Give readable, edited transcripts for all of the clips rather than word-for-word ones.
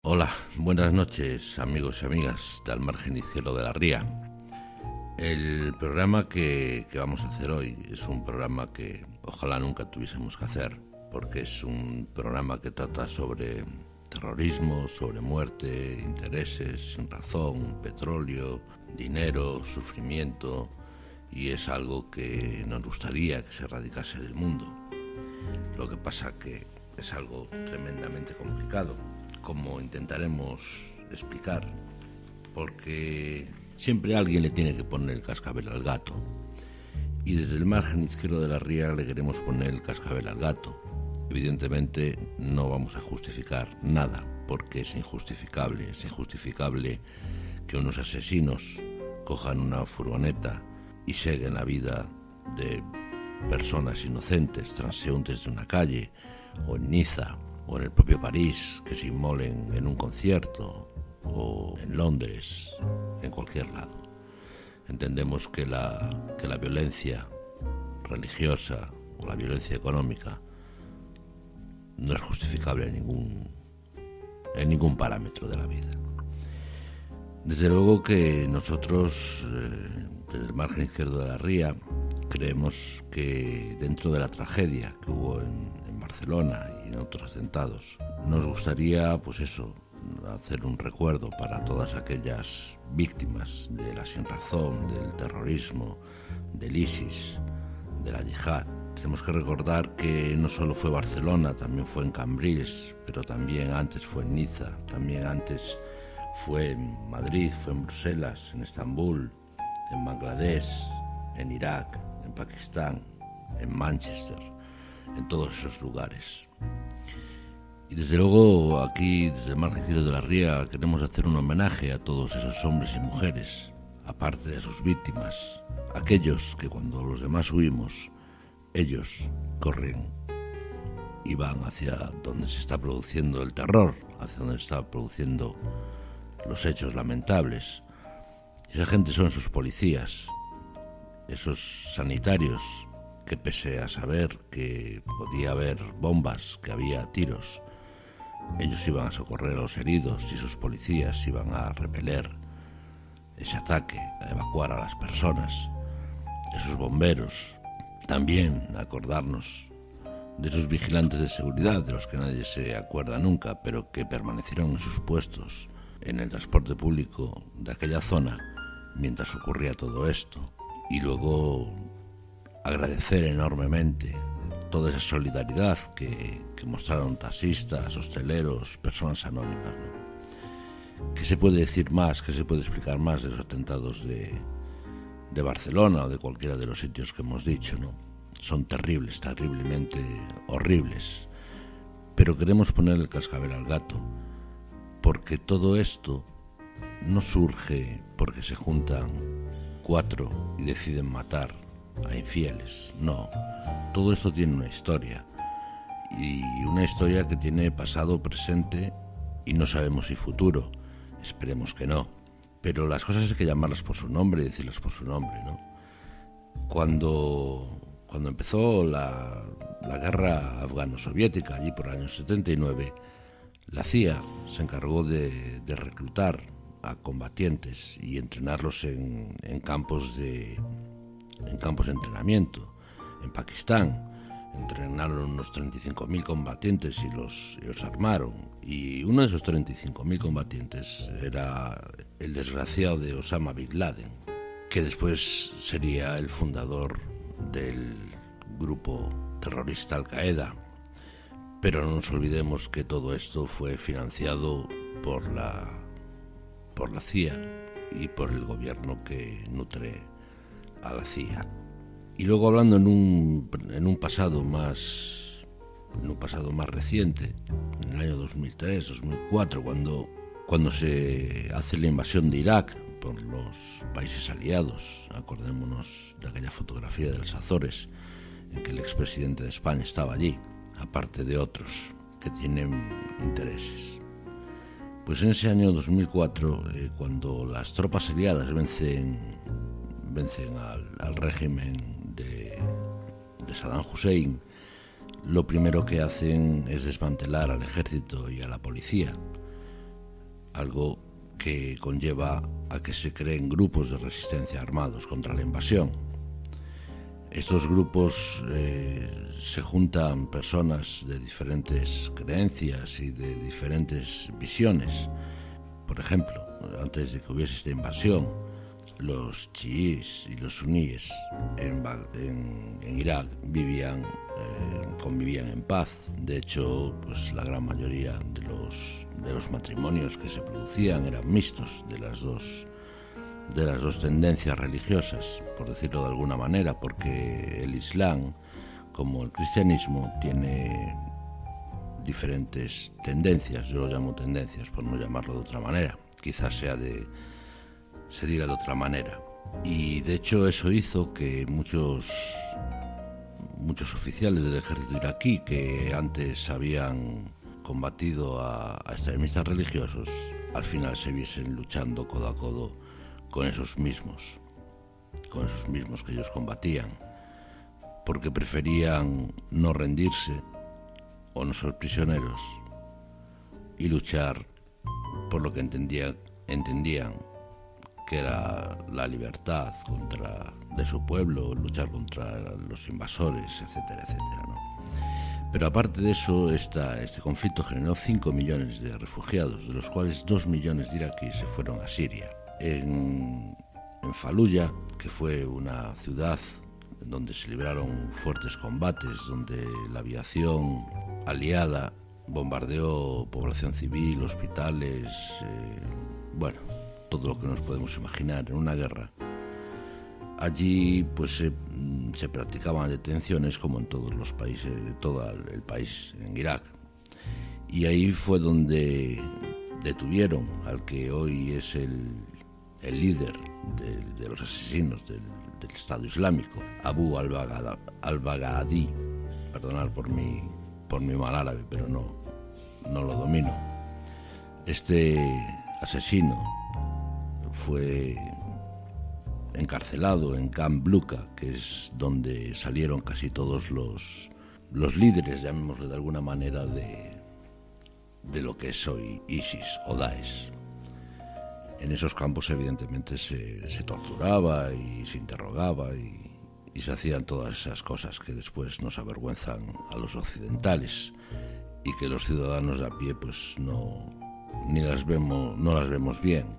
Hola, buenas noches amigos y amigas del margen izquierdo de la ría. El programa que vamos a hacer hoy es un programa que ojalá nunca tuviésemos que hacer, porque es un programa que trata sobre terrorismo, sobre muerte, intereses, sin razón, petróleo, dinero, sufrimiento, y es algo que nos gustaría que se erradicase del mundo. Lo que pasa que es algo tremendamente complicado, como intentaremos explicar, porque siempre alguien le tiene que poner el cascabel al gato, y desde el margen izquierdo de la ría le queremos poner el cascabel al gato. Evidentemente no vamos a justificar nada, porque es injustificable que unos asesinos cojan una furgoneta y seguen la vida de personas inocentes, transeúntes de una calle, o en Niza, o en el propio París, que se inmolen en un concierto, o en Londres, en cualquier lado. Entendemos que la violencia religiosa o la violencia económica no es justificable en ningún parámetro de la vida. Desde luego que nosotros, desde el margen izquierdo de la ría, creemos que dentro de la tragedia que hubo en Barcelona y en otros atentados, nos gustaría, hacer un recuerdo para todas aquellas víctimas de la sinrazón, del terrorismo, del ISIS, de la yihad. Tenemos que recordar que no solo fue Barcelona, también fue en Cambrils, pero también antes fue en Niza, también antes fue en Madrid, fue en Bruselas, en Estambul, en Bangladesh, en Irak, en Pakistán, en Manchester, en todos esos lugares. Y desde luego aquí, desde el margen izquierdo de la ría, queremos hacer un homenaje a todos esos hombres y mujeres, aparte de sus víctimas, aquellos que cuando los demás huimos, ellos corren y van hacia donde se está produciendo el terror, hacia donde se está produciendo los hechos lamentables. Esa gente son sus policías, esos sanitarios que, pese a saber que podía haber bombas, que había tiros, ellos iban a socorrer a los heridos, y sus policías iban a repeler ese ataque, a evacuar a las personas. Esos bomberos, también acordarnos de esos vigilantes de seguridad, de los que nadie se acuerda nunca, pero que permanecieron en sus puestos en el transporte público de aquella zona mientras ocurría todo esto. Y luego agradecer enormemente toda esa solidaridad que mostraron taxistas, hosteleros, personas anónimas, ¿no? ¿Qué se puede decir más, qué se puede explicar más de los atentados de Barcelona o de cualquiera de los sitios que hemos dicho, ¿no? Son terribles, terriblemente horribles, pero queremos poner el cascabel al gato, porque todo esto no surge porque se juntan 4 y deciden matar a infieles. No, todo esto tiene una historia, y una historia que tiene pasado, presente y no sabemos si futuro. Esperemos que no, pero las cosas hay que llamarlas por su nombre y decirlas por su nombre, ¿no? Cuando empezó la guerra afgano-soviética, allí por el año 79, la CIA se encargó de reclutar a combatientes y entrenarlos en campos de entrenamiento. En Pakistán entrenaron unos 35.000 combatientes y los armaron, y uno de esos 35.000 combatientes era el desgraciado de Osama Bin Laden, que después sería el fundador del grupo terrorista Al-Qaeda. Pero no nos olvidemos que todo esto fue financiado por la CIA y por el gobierno que nutre a la CIA. Y luego, hablando en un pasado más reciente, en el año 2003-2004, cuando se hace la invasión de Irak por los países aliados, acordémonos de aquella fotografía de las Azores en que el expresidente de España estaba allí, aparte de otros que tienen intereses. Pues en ese año 2004, cuando las tropas aliadas vencen al régimen de Saddam Hussein, lo primero que hacen es desmantelar al ejército y a la policía, algo que conlleva a que se creen grupos de resistencia armados contra la invasión. Estos grupos se juntan personas de diferentes creencias y de diferentes visiones. Por ejemplo, antes de que hubiese esta invasión, los chiíes y los suníes en Irak convivían en paz. De hecho, pues la gran mayoría de los matrimonios que se producían eran mixtos de las dos tendencias religiosas, por decirlo de alguna manera, porque el Islam, como el cristianismo, tiene diferentes tendencias. Yo lo llamo tendencias por no llamarlo de otra manera. Quizás se diga de otra manera. Y de hecho eso hizo que muchos oficiales del ejército iraquí, que antes habían combatido a extremistas religiosos, al final se viesen luchando codo a codo con esos mismos que ellos combatían, porque preferían no rendirse o no ser prisioneros y luchar por lo que entendían que era la libertad de su pueblo, luchar contra los invasores, etcétera, etcétera, ¿no? Pero aparte de eso, este conflicto generó 5 millones de refugiados, de los cuales 2 millones de iraquíes se fueron a Siria. En Faluya, que fue una ciudad donde se libraron fuertes combates, donde la aviación aliada bombardeó población civil, hospitales, todo lo que nos podemos imaginar en una guerra. Allí pues se practicaban detenciones como en todos los países, todo el país en Irak. Y ahí fue donde detuvieron al que hoy es el líder de los asesinos del Estado Islámico, Abu al-Baghdadi. Perdonad por mi mal árabe, pero no lo domino. Este asesino fue encarcelado en Camp Bluka, que es donde salieron casi todos los líderes, llamémosle de alguna manera, de lo que es hoy ISIS o Daesh. En esos campos evidentemente se torturaba y se interrogaba y se hacían todas esas cosas que después nos avergüenzan a los occidentales y que los ciudadanos de a pie pues no las vemos bien,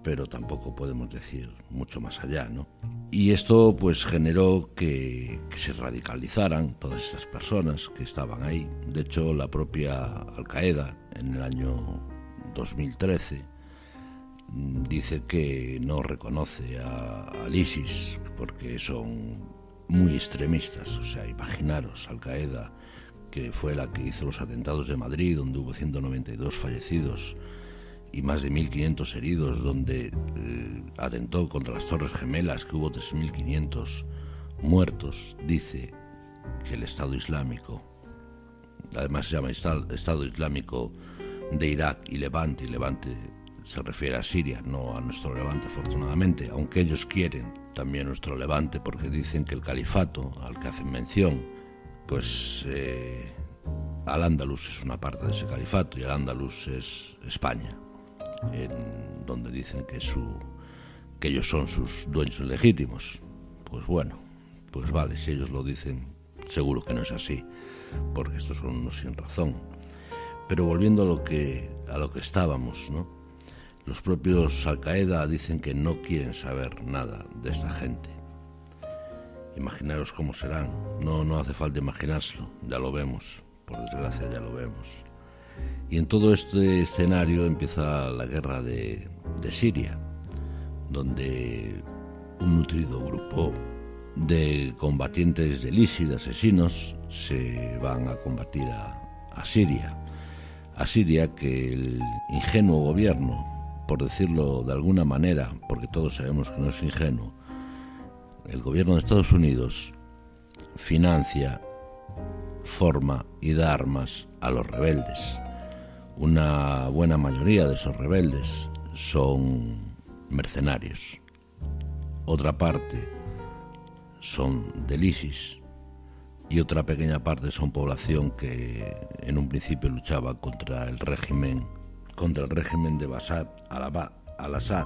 pero tampoco podemos decir mucho más allá, ¿no? Y esto pues generó que se radicalizaran todas estas personas que estaban ahí. De hecho, la propia Al-Qaeda en el año 2013 dice que no reconoce al ISIS porque son muy extremistas. O sea, imaginaros, Al-Qaeda, que fue la que hizo los atentados de Madrid, donde hubo 192 fallecidos y más de 1.500 heridos, donde atentó contra las Torres Gemelas, que hubo 3.500 muertos. Dice que el Estado Islámico, además se llama Estado Islámico de Irak y Levante se refiere a Siria, no a nuestro Levante, afortunadamente, aunque ellos quieren también nuestro Levante, porque dicen que el califato al que hacen mención, pues Al-Ándalus es una parte de ese califato, y Al-Ándalus es España, en donde dicen que ellos son sus dueños legítimos. Pues bueno, pues vale, si ellos lo dicen, seguro que no es así, porque estos son unos sin razón. Pero volviendo a lo que estábamos, ¿no? Los propios Al-Qaeda dicen que no quieren saber nada de esta gente. Imaginaros cómo serán. No hace falta imaginárselo, ya lo vemos, por desgracia ya lo vemos. Y en todo este escenario empieza la guerra de Siria, donde un nutrido grupo de combatientes del ISIS, de asesinos, se van a combatir a Siria. A Siria, que el ingenuo gobierno, por decirlo de alguna manera, porque todos sabemos que no es ingenuo, el gobierno de Estados Unidos financia, forma y da armas a los rebeldes. Una buena mayoría de esos rebeldes son mercenarios. Otra parte son del ISIS y otra pequeña parte son población que en un principio luchaba contra el régimen contra el régimen de Bashar al-Assad,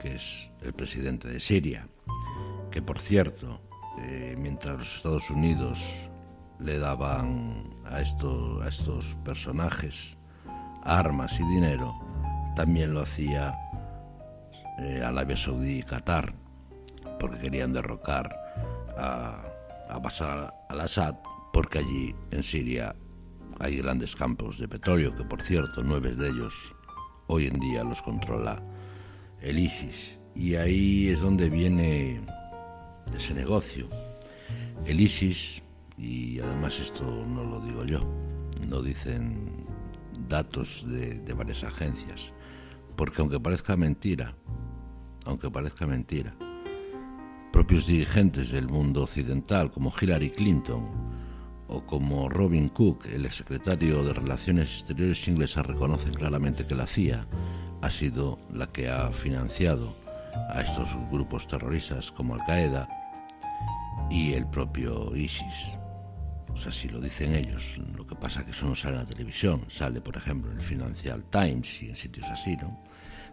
que es el presidente de Siria, que por cierto, mientras los Estados Unidos le daban a estos personajes armas y dinero, también lo hacía Arabia Saudí y Qatar, porque querían derrocar a Bashar al-Assad, porque allí en Siria hay grandes campos de petróleo, que por cierto 9 de ellos hoy en día los controla el ISIS, y ahí es donde viene ese negocio. El ISIS, y además esto no lo digo yo, lo dicen datos de varias agencias, porque aunque parezca mentira, propios dirigentes del mundo occidental como Hillary Clinton o como Robin Cook, el exsecretario de Relaciones Exteriores inglesa, reconocen claramente que la CIA ha sido la que ha financiado a estos grupos terroristas como Al-Qaeda y el propio ISIS. O sea, si lo dicen ellos, lo que pasa es que eso no sale en la televisión, sale por ejemplo en el Financial Times y en sitios así, ¿no?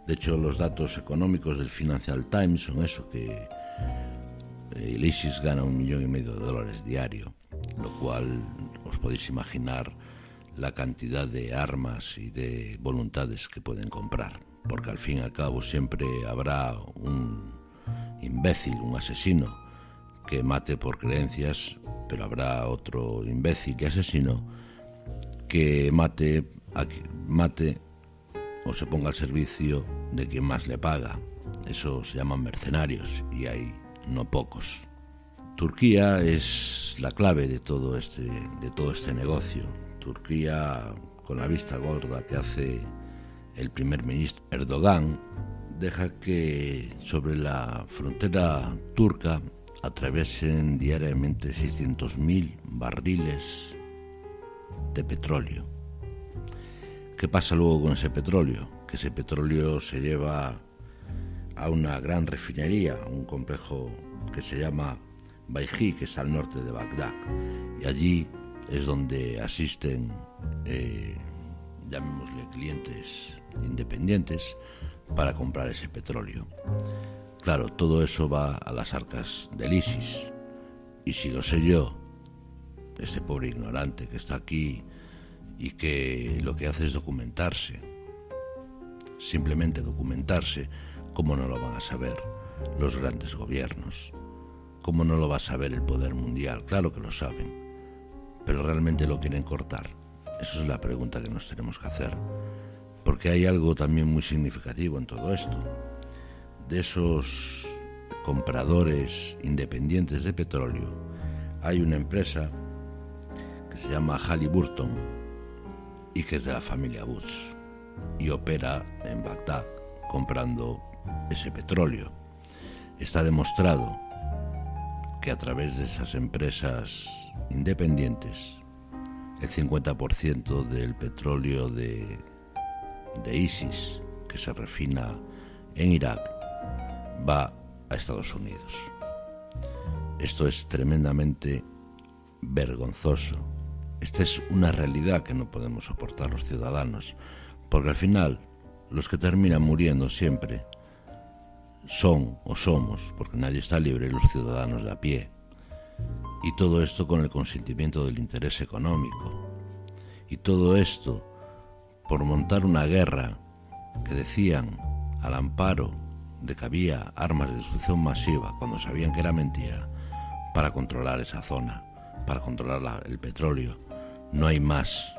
De hecho, los datos económicos del Financial Times son eso, que el ISIS gana $1,5 millones diario, lo cual os podéis imaginar la cantidad de armas y de voluntades que pueden comprar, porque al fin y al cabo siempre habrá un imbécil, un asesino que mate por creencias, pero habrá otro imbécil y asesino que mate o se ponga al servicio de quien más le paga. Eso se llaman mercenarios y hay no pocos. Turquía es la clave de todo este negocio. Turquía, con la vista gorda que hace el primer ministro Erdogan, deja que sobre la frontera turca atraviesen diariamente 600.000 barriles de petróleo. ¿Qué pasa luego con ese petróleo? Que ese petróleo se lleva a una gran refinería, un complejo que se llama Bayhi, que es al norte de Bagdad, y allí es donde asisten, llamémosle clientes independientes, para comprar ese petróleo. Claro, todo eso va a las arcas del ISIS, y si lo sé yo, este pobre ignorante que está aquí y que lo que hace es documentarse, simplemente documentarse, ¿cómo no lo van a saber los grandes gobiernos? ¿Cómo no lo va a saber el poder mundial? Claro que lo saben, pero realmente lo quieren cortar. Esa es la pregunta que nos tenemos que hacer, porque hay algo también muy significativo en todo esto. De esos compradores independientes de petróleo, hay una empresa que se llama Halliburton y que es de la familia Bush y opera en Bagdad comprando ese petróleo. Está demostrado que a través de esas empresas independientes el 50% del petróleo de ISIS que se refina en Irak va a Estados Unidos. Esto es tremendamente vergonzoso. Esta es una realidad que no podemos soportar los ciudadanos, porque al final los que terminan muriendo siempre son o somos, porque nadie está libre, los ciudadanos de a pie. Y todo esto con el consentimiento del interés económico. Y todo esto por montar una guerra que decían al amparo de que había armas de destrucción masiva cuando sabían que era mentira, para controlar esa zona, para controlar el petróleo. No hay más.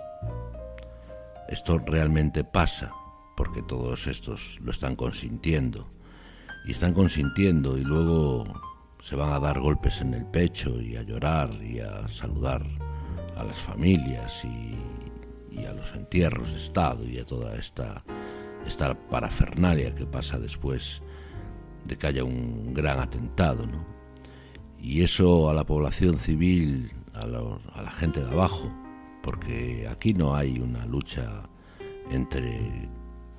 Esto realmente pasa porque todos estos lo están consintiendo. Y están consintiendo y luego se van a dar golpes en el pecho y a llorar y a saludar a las familias y a los entierros de Estado y a toda esta parafernalia que pasa después de que haya un gran atentado, ¿no? Y eso a la población civil, a la gente de abajo, porque aquí no hay una lucha entre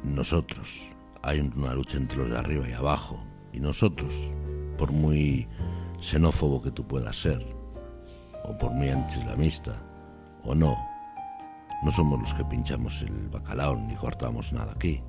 nosotros, hay una lucha entre los de arriba y abajo, y nosotros, por muy xenófobo que tú puedas ser, o por muy antiislamista, o no, No somos los que pinchamos el bacalao ni cortamos nada aquí.